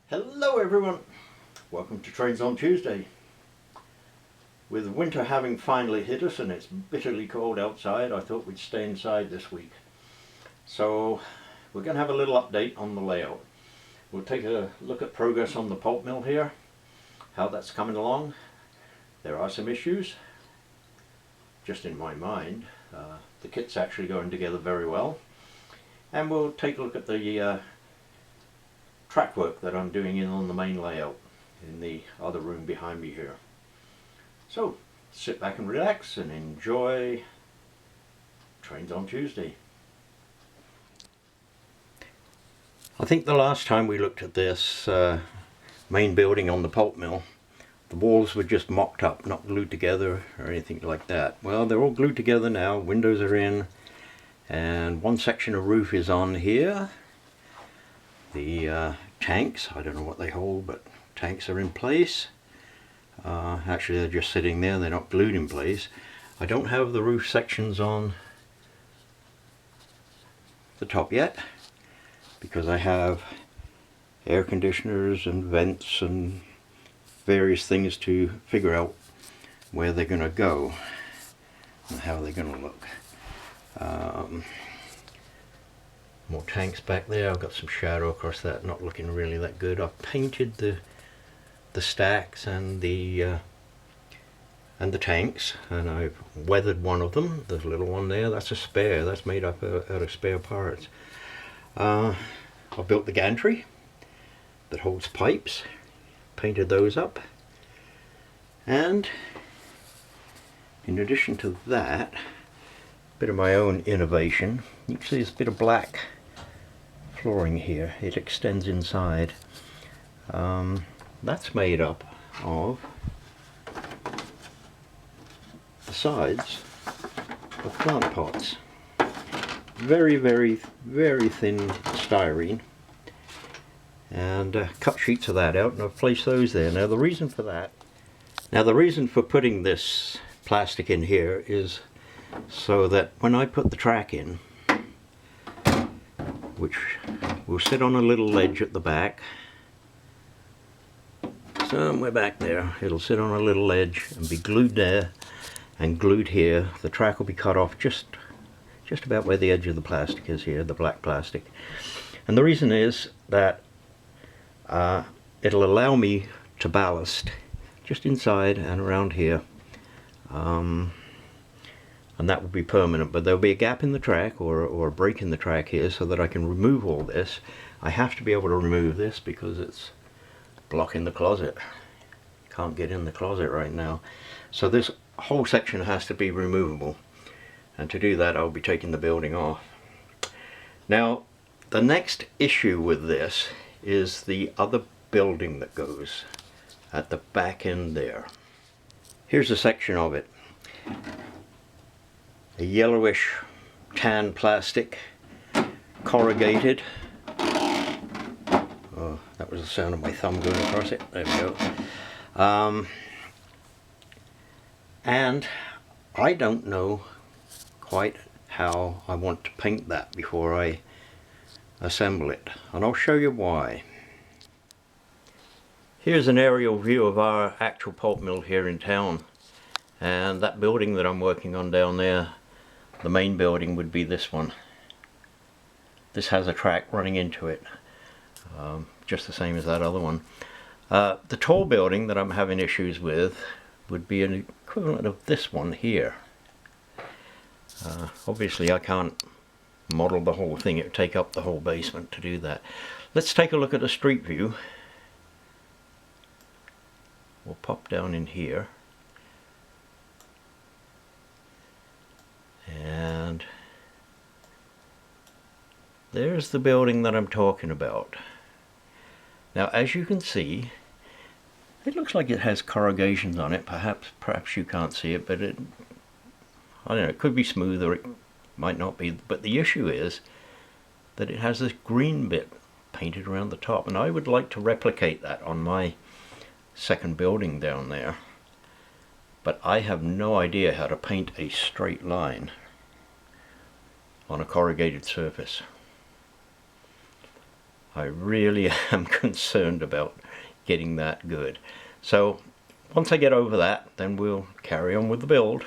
Hello everyone, welcome to Trains on Tuesday. With winter having finally hit us and it's bitterly cold outside, I thought we'd stay inside this week. So we're going to have a little update on the layout. We'll take a look at progress on the pulp mill here, how that's coming along. There are some issues, just in my mind. The kit's actually going together very well. And we'll take a look at the track work that I'm doing on the main layout in the other room behind me here. So sit back and relax and enjoy Trains on Tuesday. I think the last time we looked at this main building on the pulp mill, the walls were just mocked up, not glued together or anything like that. Well, they're all glued together now, windows are in, and one section of roof is on here. The tanks, I don't know what they hold, but tanks are in place. Actually they're just sitting there, they're not glued in place. I don't have the roof sections on the top yet because I have air conditioners and vents and various things to figure out where they're going to go and how they're going to look. More tanks back there. I've got some shadow across that, not looking really that good. I've painted the stacks and the tanks, and I've weathered one of them. The little one there, that's a spare. That's made up out of spare parts. I've built the gantry that holds pipes, painted those up, and in addition to that, a bit of my own innovation. You can see this bit of black flooring here. It extends inside. That's made up of the sides of plant pots. Very, very, very thin styrene. And cut sheets of that out, and I've placed those there. Now the reason for that, the reason for putting this plastic in here is so that when I put the track in, which will sit on a little ledge at the back, somewhere back there, it'll sit on a little ledge and be glued there and glued here. The track will be cut off just about where the edge of the plastic is here, the black plastic. And the reason is that it'll allow me to ballast just inside and around here. And that will be permanent, but there'll be a gap in the track or a break in the track here so that I can remove all this. I have to be able to remove this because it's blocking the closet. Can't get in the closet right now. So this whole section has to be removable, and to do that I'll be taking the building off. Now the next issue with this is the other building that goes at the back end there. Here's a section of it. A yellowish tan plastic, corrugated. Oh, that was the sound of my thumb going across it. There we go. And I don't know quite how I want to paint that before I assemble it, and I'll show you why. Here's an aerial view of our actual pulp mill here in town, and that building that I'm working on down there, the main building, would be this one. This has a track running into it, just the same as that other one. The tall building that I'm having issues with would be an equivalent of this one here. Obviously I can't model the whole thing, it would take up the whole basement to do that. Let's take a look at a street view. We'll pop down in here. And there's the building that I'm talking about. Now as you can see, it looks like it has corrugations on it. Perhaps you can't see it, but I don't know, it could be smooth or it might not be. But the issue is that it has this green bit painted around the top, and I would like to replicate that on my second building down there. But I have no idea how to paint a straight line on a corrugated surface. I really am concerned about getting that good. So once I get over that, then we'll carry on with the build.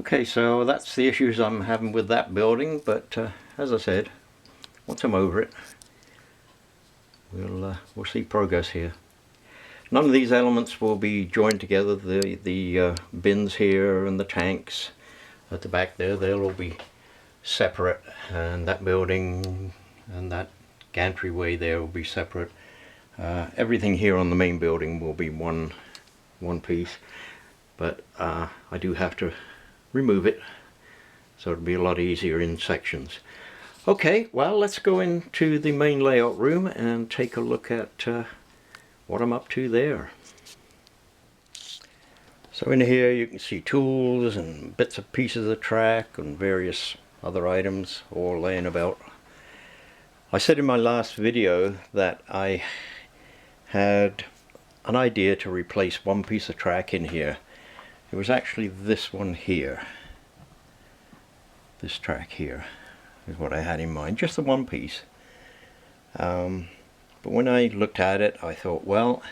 Okay, so that's the issues I'm having with that building, but as I said, once I'm over it, we'll see progress here. None of these elements will be joined together. The bins here and the tanks at the back there, they'll all be separate, and that building and that gantry there will be separate. Everything here on the main building will be one piece, but I do have to remove it, so it'll be a lot easier in sections. Okay, well, let's go into the main layout room and take a look at what I'm up to there. So in here you can see tools and bits and pieces of track and various other items all laying about. I said in my last video that I had an idea to replace one piece of track in here. It was actually this one here. This track here is what I had in mind, just the one piece. But when I looked at it, I thought, well,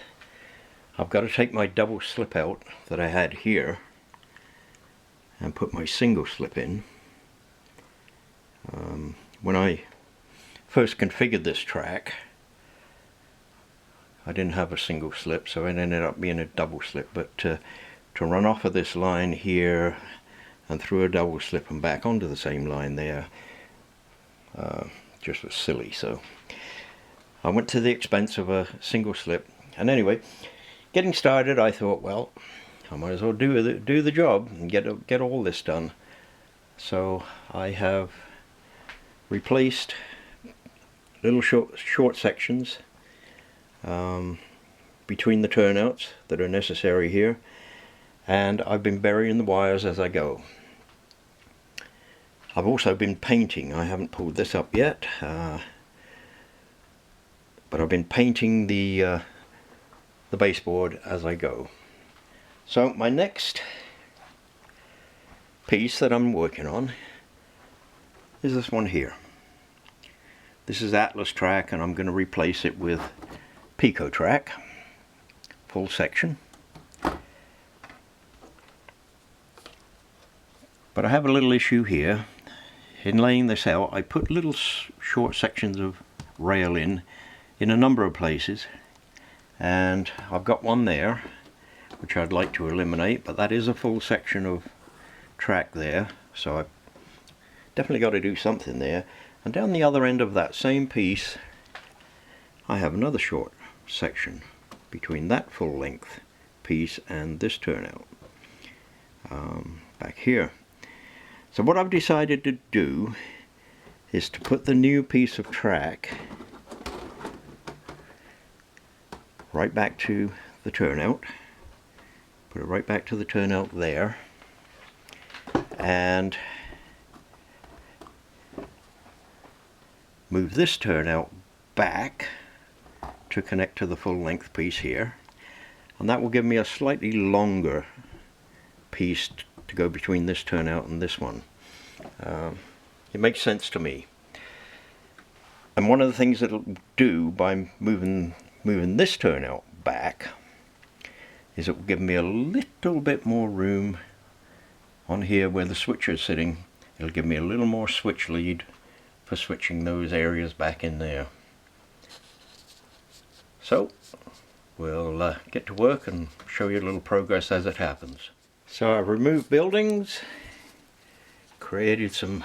I've got to take my double slip out that I had here and put my single slip in. When I first configured this track, I didn't have a single slip, so it ended up being a double slip, but to run off of this line here and through a double slip and back onto the same line there just was silly, so I went to the expense of a single slip. And anyway, getting started, I thought, well, I might as well do the job and get all this done. So I have replaced little short sections between the turnouts that are necessary here, and I've been burying the wires as I go. I've also been painting. I haven't pulled this up yet, but I've been painting the baseboard as I go. So my next piece that I'm working on is this one here. This is Atlas track, and I'm going to replace it with Pico track, full section. But I have a little issue here. In laying this out, I put little short sections of rail in a number of places, and I've got one there which I'd like to eliminate, but that is a full section of track there, so I've definitely got to do something there. And down the other end of that same piece, I have another short section between that full length piece and this turnout back here. So what I've decided to do is to put the new piece of track right back to the turnout, put it right back to the turnout there, and move this turnout back to connect to the full length piece here, and that will give me a slightly longer piece to go between this turnout and this one. It makes sense to me. And one of the things it'll do by moving this turnout back is it will give me a little bit more room on here where the switcher is sitting. It'll give me a little more switch lead for switching those areas back in there. So we'll get to work and show you a little progress as it happens. So I've removed buildings, created some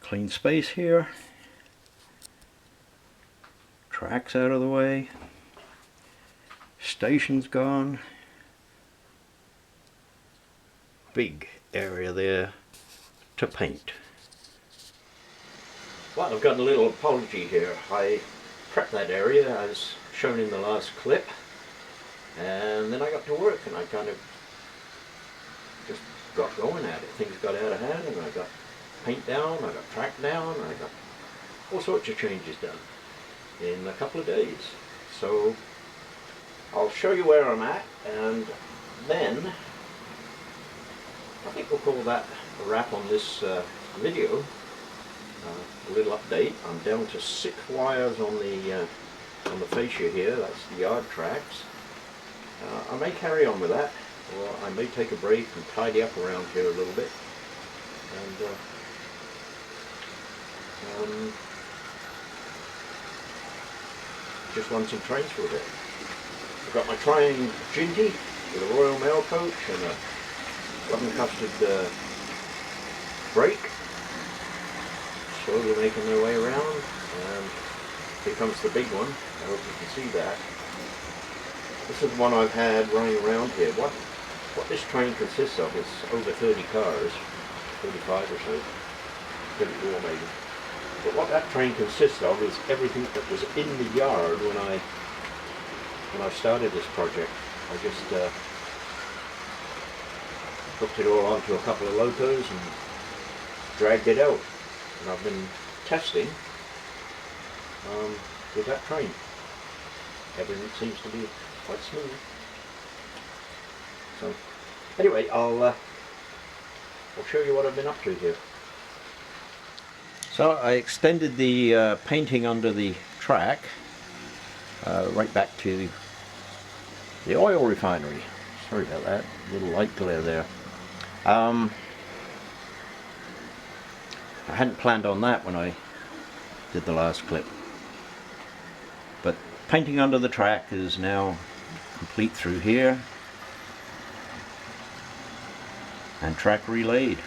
clean space here, tracks out of the way, station's gone, big area there to paint. Well, I've got a little apology here. I prepped that area as shown in the last clip, and then I got to work and I kind of just got going at it. Things got out of hand, and I got paint down, I got track down, I got all sorts of changes done in a couple of days. So I'll show you where I'm at, and then I think we'll call that a wrap on this video. A little update. I'm down to 6 wires on the fascia here. That's the yard tracks. I may carry on with that, or I may take a break and tidy up around here a little bit. And just run some trains for a bit. I've got my Triang Ginty with a Royal Mail coach and a lemon custard brake. Slowly making their way around, and here comes the big one. I hope you can see that. This is the one I've had running around here. What this train consists of is over 30 cars, 35 or so, 34 maybe. But what that train consists of is everything that was in the yard when I started this project. I just hooked it all onto a couple of locos and dragged it out. And I've been testing with that train. Everything seems to be quite smooth. So anyway, I'll show you what I've been up to here. So I extended the painting under the track right back to the oil refinery. Sorry about that, little light glare there. I hadn't planned on that when I did the last clip. But painting under the track is now complete through here. And track relayed.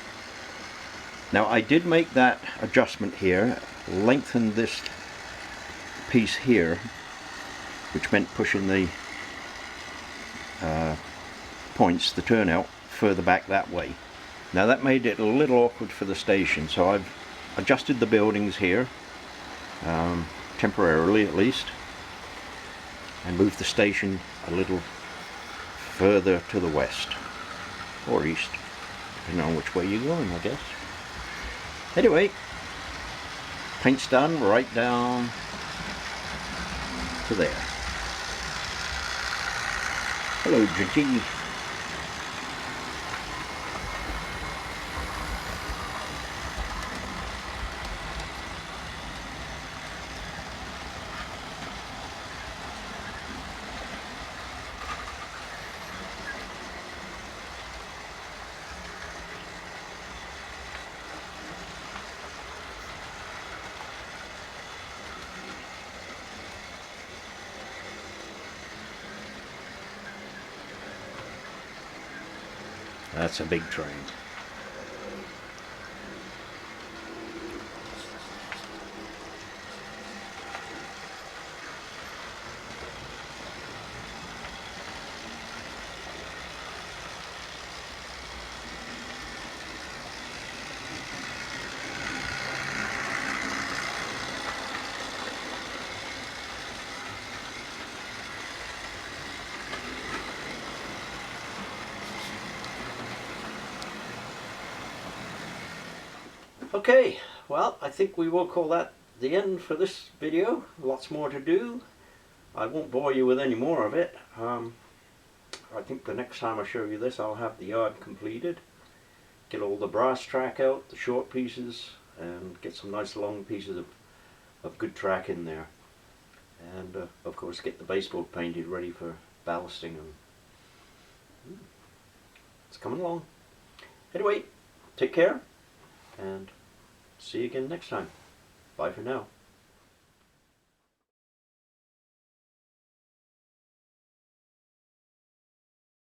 Now I did make that adjustment here, lengthen this piece here, which meant pushing the points, the turnout, further back that way. Now that made it a little awkward for the station, so I've adjusted the buildings here, temporarily at least, and moved the station a little further to the west, or east, depending on which way you're going, I guess. Anyway, paint's done right down to there. Hello, Ginty. That's a big train. Okay, well, I think we will call that the end for this video. Lots more to do. I won't bore you with any more of it. I think the next time I show you this, I'll have the yard completed. Get all the brass track out, the short pieces, and get some nice long pieces of good track in there. And of course get the baseboard painted ready for ballasting. And it's coming along. Anyway, take care, and see you again next time. Bye for now.